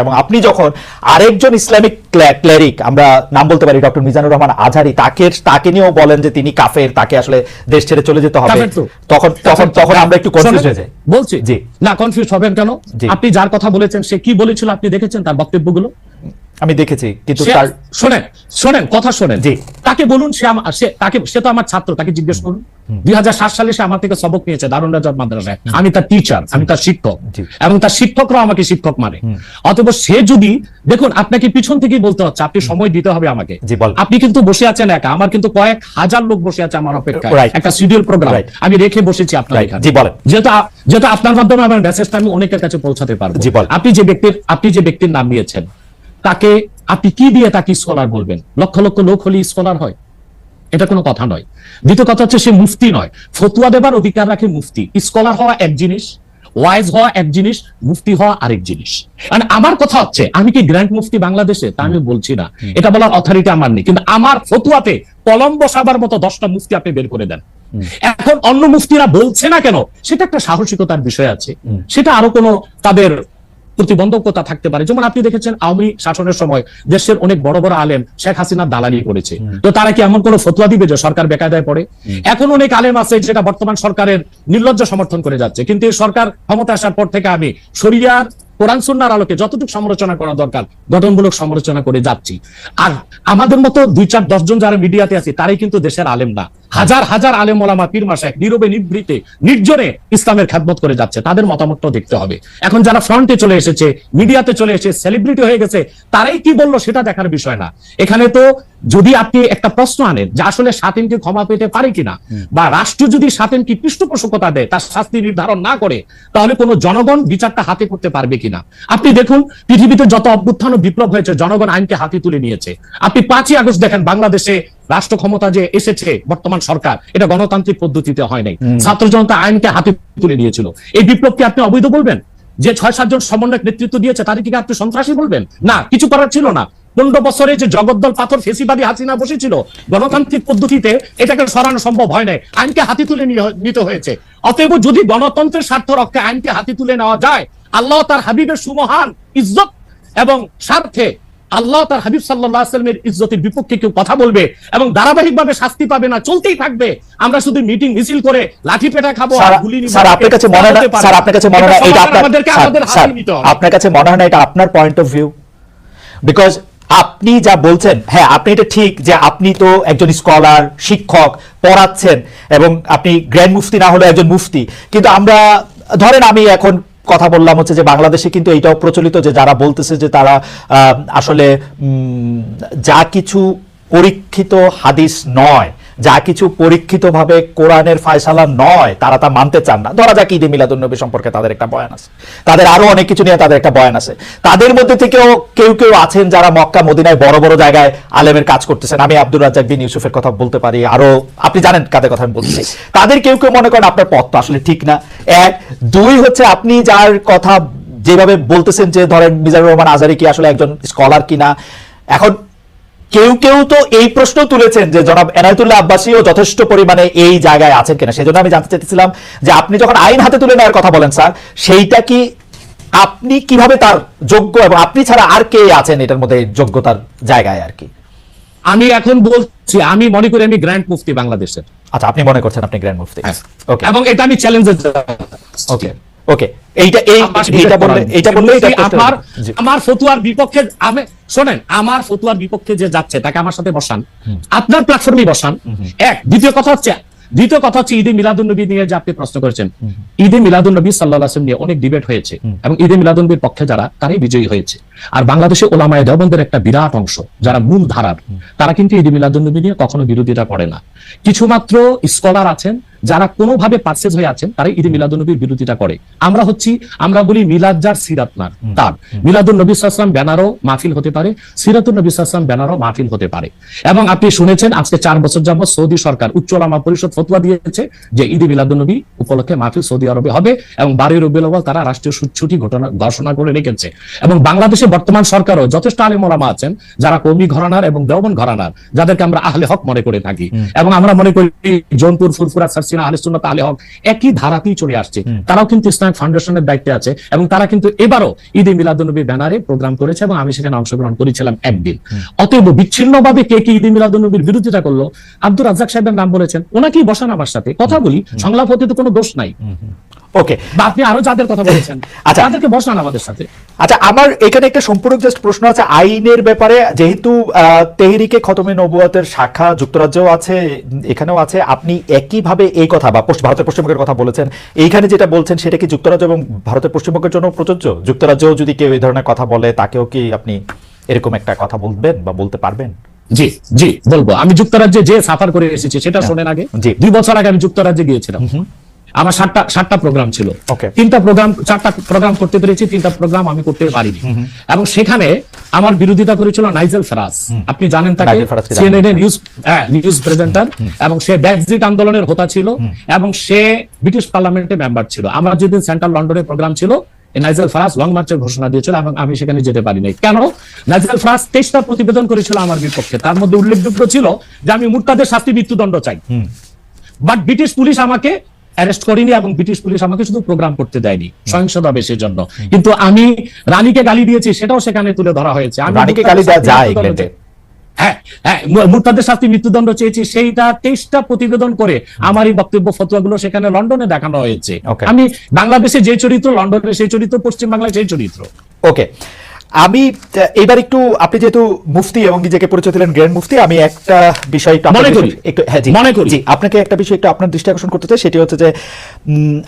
এবং আপনি যখন আরেকজন ইসলামিক ক্লেরিক, আমরা নাম বলতে পারি ডক্টর মিজানুর রহমান আজহারি, তাকে নিয়েও বলেন যে তিনি কাফের, তাকে আসলে দেশ ছেড়ে চলে যেতে হবে, তখন আমরা একটু কনফিউজ হয়ে যাই। বলছি জি না, কনফিউজ হবেন কেন? আপনি যার কথা বলেছেন সে কি বলেছিল আপনি দেখেছেন তার বক্তব্যগুলো? আমি দেখেছি, কিন্তু শোনেন কথা শোনেন। জি, তাকে বলুন, সে তো আমার ছাত্র, তাকে জিজ্ঞেস করুন। 2007 সালে সে আমার থেকে সবক নিয়েছে দারুন রাজাত মাদ্রাসায়। আমি তার টিচার, আমি তার শিক্ষক, এবং তার শিক্ষকরা আমাকে শিক্ষক মানে। অতএব সে যদি, দেখুন আপনাকে পিছন থেকেই বলতে হচ্ছে, আপনি সময় দিতে হবে আমাকে। আপনি কিন্তু বসে আছেন একা, আমার কিন্তু কয়েক হাজার লোক বসে আছে আমার অপেক্ষায়, একটা শিডিউল প্রোগ্রাম আমি রেখে বসেছি আপনার এখানে। যেহেতু আপনার মাধ্যমে আমার মেসেজটা আমি অনেকের কাছে পৌঁছাতে পারবো। আপনি যে ব্যক্তির নাম নিয়েছেন তাকে আপনি কি দিয়ে তাকে স্কলার বলবেন? লক্ষ লক্ষ লোক হলে স্কলার হয়? এটা কোনো কথা নয়। দ্বিতীয় কথা হচ্ছে সে মুফতি নয়, ফতুয়া দেবার অধিকার রাখে মুফতি। স্কলার হওয়া এক জিনিস, ওয়াইজ হওয়া এক জিনিস, মুফতি হওয়া আরেক জিনিস। মানে আমার কথা হচ্ছে, আমি কি গ্র্যান্ড মুফতি বাংলাদেশে তা আমি বলছি না, এটা বলার অথরিটি আমার নেই, কিন্তু আমার ফতুয়াতে কলম বসাবার মতো 10টা মুফতি আপনি বের করে দেন। এখন অন্য মুফতিরা বলছে না কেন, সেটা একটা সাহসিকতার বিষয় আছে, সেটা আরো কোনো তাদের প্রতিবন্ধকতা থাকতে পারে। যেমন আপনি দেখেছেন আওয়ামী শাসনের সময় দেশের অনেক বড় বড় আলেম শেখ হাসিনা দালালি করেছে, তো তারা কি এমন কোন ফতোয়া দিবে যে সরকার বেকায়দায় পড়ে? এখন অনেক আলেম আছে যেটা বর্তমান সরকারের নির্লজ্জ সমর্থন করে যাচ্ছে, কিন্তু এই সরকার ক্ষমতা আসার পর থেকে আমি শরিয়ার কোরআন সুন্নাহর আলোকে যতটুকু সমালোচনা করা দরকার গঠনমূলক সমালোচনা করে যাচ্ছি। আর আমাদের মতো 2-4-10 জন যারা মিডিয়াতে আছে তারাই কিন্তু দেশের আলেম না। হাজার হাজার আলেম ওলামা পীর মাশায়েখ নীরবে নিভৃতে নির্জনে ইসলামের খেদমত করে যাচ্ছে, তাদের মতামতটাও দেখতে হবে। এখন যারা ফ্রন্টে চলে এসেছে, মিডিয়াতে চলে এসে সেলিব্রিটি হয়ে গেছে, তারাই কি বললো সেটা দেখার বিষয় না। এখানে তো যদি আপনি একটা প্রশ্ন আনেন যে আসলে স্বাধীনকে ক্ষমা পেতে পারে কিনা, বা রাষ্ট্র যদি স্বাধীনকে পৃষ্ঠপোষকতা দেয়, তার শাস্তি নির্ধারণ না করে, তাহলে কোনো জনগণ বিচারটা হাতে করতে পারবে কিনা? আপনি দেখুন পৃথিবীতে যত অভ্যুত্থান ও বিপ্লব হয়েছে জনগণ আইনকে হাতে তুলে নিয়েছে। আপনি 5ই আগস্ট দেখেন বাংলাদেশে রাষ্ট্র ক্ষমতা যে এসেছে বর্তমান সরকার, এটা গণতান্ত্রিক পদ্ধতিতে হয় নাই, ছাত্র জনতা আইনকে হাতে তুলে নিয়েছিল। এই বিপ্লবকে আপনি অবৈধ বলবেন? যে 6-7 জন সমন্বয়ক নেতৃত্ব দিয়েছে তাদেরকে আপনি সন্ত্রাসী বলবেন? না, কিছু করার ছিল না। 15 বছরে যে জগদ্দল পাথর ফেসিবাদী হাসিনা বসেছিল, গণতান্ত্রিক পদ্ধতিতে এটাকে সরানো সম্ভব হয় নাই, আইনকে হাতে তুলে নিতে হয়েছে। অতএব যদি গণতন্ত্রের স্বার্থ রক্ষে আইনকে হাতে তুলে নেওয়া যায়, আল্লাহ তার হাবিবের সুমহান ইজ্জত এবং স্বার্থে আল্লাহ তার হাবিব সাল্লাল্লাহু আলাইহি ওয়াসাল্লামের ইজ্জতের বিপক্ষে কেউ কথা বলবে এবং ধারাবাহিকভাবে শাস্তি পাবে না, চলতেই থাকবে। আমরা শুধু মিটিং মিছিল করে লাঠি পেটা খাবো আর গুলি নিব। স্যার আপনার কাছে মনে হয় না, স্যার আপনার কাছে মনে হয় না এটা আপনার কাছে মনে হয় না এটা আপনার পয়েন্ট অফ ভিউ? বিকজ আপনি যা বলছেন, হ্যাঁ আপনি এটা ঠিক যে আপনি তো একজন স্কলার, শিক্ষক, পড়াচ্ছেন এবং আপনি গ্র্যান্ড মুফতি না হলে একজন মুফতি, কিন্তু আমরা ধরেন আমি এখন কথা বললাম হচ্ছে যে বাংলাদেশে কিন্তু এইটাও প্রচলিত যে যারা বলতেছে যে তারা আসলে যা কিছু পরীক্ষিত হাদিস নয়, যা কিছু পরীক্ষিতভাবে কোরআনের ফায়সালা নয়, তারা তা মানতে চান না। ধরা যাক ঈদে মিলাদুন্নবী সম্পর্কে তাদের একটা বয়ান আছে, তাদের আরো অনেক কিছু নিয়ে তাদের একটা বয়ান আছে। তাদের মধ্যে থেকেও কেউ আছেন যারা মক্কা মদিনায় বড় বড় জায়গায় আলেমের কাজ করতেছেন। আমি আব্দুর রাজ্জাক বিন ইউসুফের কথা বলতে পারি, আরো আপনি জানেন কাদের কথা আমি বলছি। তাদের কেউ মনে করেন আপনার পথ তো আসলে ঠিক না। 1, 2 হচ্ছে আপনি যার কথা যেভাবে বলতেছেন যে ধরেন মিজানুর রহমান আজহারি কি আসলে একজন স্কলার কিনা। এখন কেউ তো এই প্রশ্ন তুলেছেন যে জনাব এনায়েতুল্লাহ আব্বাসীও যথেষ্ট পরিমাণে এই জায়গায় আছেন কিনা। সেজন্য আমি জানতে চাইতেছিলাম যে আপনি যখন আইন হাতে তুলে নেওয়ার কথা বলেন স্যার, সেইটা কি আপনি কিভাবে তার যোগ্য, এবং আপনি ছাড়া আর কে আছেন এটার মধ্যে যোগ্যতার জায়গায় আর কি? আমি এখন বলছি, আমি মনে করি আমি গ্র্যান্ড মুফতি বাংলাদেশের। আচ্ছা, আপনি মনে করছেন আপনি গ্র্যান্ড মুফতি? ওকে, এবং এটা আমি চ্যালেঞ্জে। ওকে ওকে, আমার ফতুয়ার বিপক্ষে শোনেন, আমার ফতুয়ার বিপক্ষে যে যাচ্ছে তাকে আমার সাথে বসান, আপনার প্ল্যাটফর্মে বসান। দ্বিতীয় কথা হচ্ছে ঈদে মিলাদুন্নবী নিয়ে যে আপনি প্রশ্ন করেছেন, ঈদে মিলাদুন্নবী সাল্লাল্লাহু আলাইহি ওয়াসাল্লাম নিয়ে অনেক ডিবেট হয়েছে এবং ঈদে মিলাদুন্নবীর পক্ষে যারা, তারাই বিজয়ী হয়েছে। আর বাংলাদেশে ওলামায়ে দেওবন্দের একটা বিরাট অংশ যারা মূল ধারার, তারা কিন্তু ঈদে মিলাদুন্নবী নিয়ে কখনো বিরোধিতা করে না। কিছু মাত্র স্কলার আছেন যারা কোনোভাবে পারচেজ হয়ে আছেন, তারা ঈদে মিলাদুন্নবীর বিরোধিতা করে। আমরা বলি মিলাদ যার সিরাত না তার, মিলাদুন নবী সাল্লাল্লাহু আলাইহি ওয়াসাল্লাম ব্যানারও মাহফিল হতে পারে, সিরাতুন নবী সাল্লাল্লাহু আলাইহি ওয়াসাল্লাম ব্যানারও মাহফিল হতে পারে। এবং আপনি শুনেছেন আজকে 4 বছর যাবত সৌদি সরকার উচ্চ ওলামা পরিষদ ফতোয়া দিয়েছে যে ঈদে মিলাদুন্নবী উপলক্ষে মাহফিল সৌদি আরবে হবে এবং 12 রবিউল আউয়াল তারা রাষ্ট্রীয় ছুটি ঘোষণা করে রেখেছে। এবং বাংলাদেশে বর্তমান সরকারও যথেষ্ট আলেম ওলামা আছেন যারা কওমি ঘরানার এবং দেওবন্দ ঘরানার, যাদেরকে আমরা আহলে হক মনে করে থাকি। এবং আমরা মনে করি জৌনপুর, ফুরফুরা, হাসিনা, আহলে সুন্নাত, আলে হক একই ধারাতেই চলে আসছে। তারাও কিন্তু ইসলামিক ফাউন্ডেশনের দায়িত্বে আছে এবং তারা কিন্তু এবারও ঈদ এ মিলাদুন্নবী ব্যানারে প্রোগ্রাম করেছে এবং আমি সেখানে অংশগ্রহণ করেছিলাম একদিন। অতএব বিচ্ছিন্নভাবে কে ঈদ এ মিলাদুন্নবীর বিরোধিতা করলো, আব্দুর রাজ্জাক সাহেবের নাম বলেছেন, ওনাকেই বসান আমার সাথে কথা বলি, সংলাপ হতে তো কোনো দোষ নাই। ওকে, বা আপনি আরো যাদের কথা বলেছেন আচ্ছা, তাদেরকে বসান আমাদের সাথে। আচ্ছা, আমার এখানে একটা সম্পূর্ণ জাস্ট প্রশ্ন আছে আইনের ব্যাপারে। যেহেতু তেহরিকে খতমে নবুয়তের শাখা যুক্তরাজ্যেও আছে, এখানেও আছে, আপনি একইভাবে এই কথা বা ভারতের পশ্চিমবঙ্গের কথা বলেছেন, এইখানে যেটা বলছেন সেটা কি যুক্তরাজ্য এবং ভারতের পশ্চিমবঙ্গের জন্য প্রযোজ্য? যুক্তরাজ্যেও যদি কেউ এই ধরনের কথা বলে তাকেও কি আপনি এরকম একটা কথা বলবেন বা বলতে পারবেন? জি জি বলবো। আমি যুক্তরাজ্যে যে সাফার করে এসেছি সেটা শোনেন আগে। 2 বছর আগে আমি যুক্তরাজ্যে গিয়েছিলাম। আমার 7টা প্রোগ্রাম ছিল। 4টা প্রোগ্রাম করতে পেরেছি, 3টা প্রোগ্রাম আমি করতে পারিনি। এবং সেখানে আমার বিরোধিতা করেছিল নাইজেল ফারাজ। আপনি জানেন তাকে, সিএনএন নিউজ প্রেজেন্টার, এবং সে ব্রেক্সিট আন্দোলনের হোতা ছিল এবং সে ব্রিটিশ পার্লামেন্টে মেম্বার ছিল। আমার যেদিন সেন্ট্রাল লন্ডনে প্রোগ্রাম ছিল, নাইজেল ফারাজ লং মার্চের ঘোষণা দিয়েছিল এবং আমি সেখানে যেতে পারি নাই। কেন? নাইজেল ফারাজ 23টা প্রতিবেদন করেছিল আমার বিপক্ষে। তার মধ্যে উল্লেখযোগ্য ছিল যে আমি মুরতাদের শাস্তি মৃত্যুদণ্ড চাই। বাট ব্রিটিশ পুলিশ আমাকে অ্যারেস্ট করেনি এবং ব্রিটিশ পুলিশ আমাকে শুধু প্রোগ্রাম করতে দেয়নি সহিংসতা বেশের জন্য। কিন্তু আমি রানীকে গালি দিয়েছি, সেটাও সেখানে তুলে ধরা হয়েছে। আমি রানীকে গালি দেওয়া যায় ইংল্যান্ডে? হ্যাঁ, মুরতাদের শাস্তি মৃত্যুদণ্ড চেয়েছি, সেইটা 23টা প্রতিবেদন করে আমার এই বক্তব্য ফতোয়াগুলো সেখানে লন্ডনে দেখানো হয়েছে। আমি বাংলাদেশে যে চরিত্র, লন্ডনে সেই চরিত্র, পশ্চিম বাংলায় সেই চরিত্র। ওকে, আমি এবার একটু, আপনি যেহেতু মুফতি এবং নিজেকে পরিচয় দিলেন গ্র্যান্ড মুফতি, আমি একটা বিষয় একটু আপনাকে একটা বিষয় একটু আপনার দৃষ্টি আকর্ষণ করতে চাই। সেটি হচ্ছে যে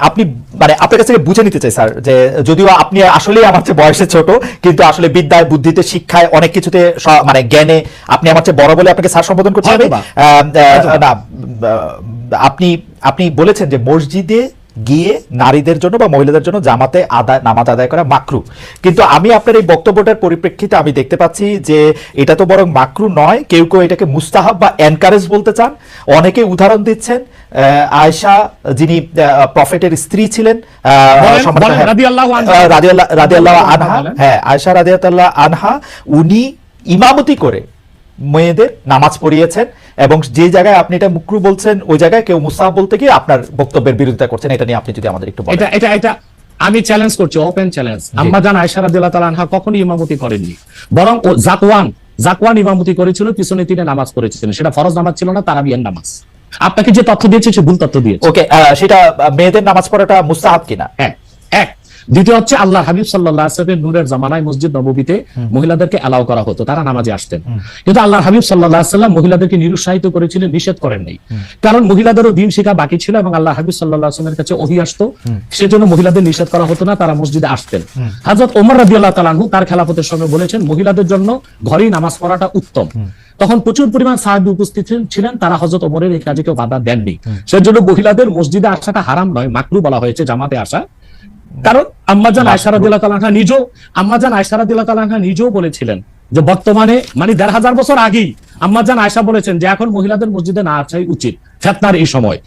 আপনি মানে আপনার কাছ থেকে বুঝে নিতে চাই স্যার, যে যদিও আপনি আসলে আমার চেয়ে বয়সে ছোট, কিন্তু আসলে বিদ্যায়, বুদ্ধিতে, শিক্ষায়, অনেক কিছুতে, মানে জ্ঞানে আপনি আমার চেয়ে বড় বলে আপনাকে স্যার সম্বোধন করতে হবে না। আপনি বলেছেন যে মসজিদে গিয়ে নারীদের জন্য বা মহিলাদের জন্য জামাতে নামাজ আদায় করা মাকরু, কিন্তু আমি আপনার এই বক্তব্যটার পরিপ্রেক্ষিতে আমি দেখতে পাচ্ছি যে এটা তো বরং মাকরু নয়, কেউ কেউ এটাকে মুস্তাহাব বা এনকারেজ বলতে চান। অনেকে উদাহরণ দিচ্ছেন আয়েশা, যিনি প্রফেটের স্ত্রী ছিলেন, রাদিয়াল্লাহু আনহা, হ্যাঁ আয়েশা রাদিয়াল্লাহু আনহা, উনি ইমামতি করে মেয়েদের নামাজ পড়িয়েছেন, এবং যে জায়গায় আপনি এটা মুকরু বলছেন ওই জায়গায় কেউ মুস্তাহাব বলতে গিয়ে আপনার বক্তব্যের বিরোধিতা করছেন। এটা নিয়ে আপনি যদি আমাদের একটু বলেন। এটা আমি চ্যালেঞ্জ করছি, ওপেন চ্যালেঞ্জ। আম্মা জান আয়েশা রাদিয়াল্লাহু তাআলা আনহা কখনোই ইমামতি করেননি, বরং ও জাকওয়ান ইমামতি করেছিল, পিছনে তিনি নামাজ পড়েছিলেন। সেটা ফরজ নামাজ ছিল না, তারাবিয়ার নামাজ। আপনাকে যে তথ্য দিয়েছে সে ভুল তথ্য দিয়েছে। ওকে, সেটা মেয়েদের নামাজ পড়াটা মুস্তাহাব কিনা? এক। দ্বিতীয় হচ্ছে আল্লাহ হাবিব সাল্লাল্লাহু আলাইহি ওয়াসাল্লামের নূরের জামানায় মসজিদ নববীতে মহিলাদেরকে এলাও করা হতো, তারা নামাজে আসতেন। কিন্তু আল্লাহ হাবিব সাল্লাল্লাহু আলাইহি ওয়াসাল্লাম মহিলাদেরকে নিরুৎসাহিত করেছিলেন, নিষেধ করেন নাই। কারণ মহিলাদেরও দিন শেখা বাকি ছিল এবং আল্লাহ হাবিব সাল্লাল্লাহু আলাইহি ওয়াসাল্লামের কাছে ওহী আসতো, সেজন্য মহিলাদের নিষেধ করা হতো না, তারা মসজিদে আসতেন। হযরত ওমর রাদিয়াল্লাহু তাআলা আনহু তার খেলাফতের সময় বলেছেন মহিলাদের জন্য ঘরেই নামাজ পড়াটা উত্তম। তখন প্রচুর পরিমাণ সাহাবী উপস্থিত ছিলেন, তারা হযরত ওমরের এই কাজে কেউ বাধা দেননি। সেজন্য মহিলাদের মসজিদে আসাটা হারাম নয়, মাকরু বলা হয়েছে জামাতে আসা। কারণ আম্মাজান আয়েশা রাদিয়াল্লাহু তাআলা আনহা নিজেও বলেছিলেন যে বর্তমানে মানে 1500 বছর আগেই আম্মাজান আয়েশা বলেছেন যে এখন মহিলাদের মসজিদে না আসাই উচিত ফিতনার এই সময়।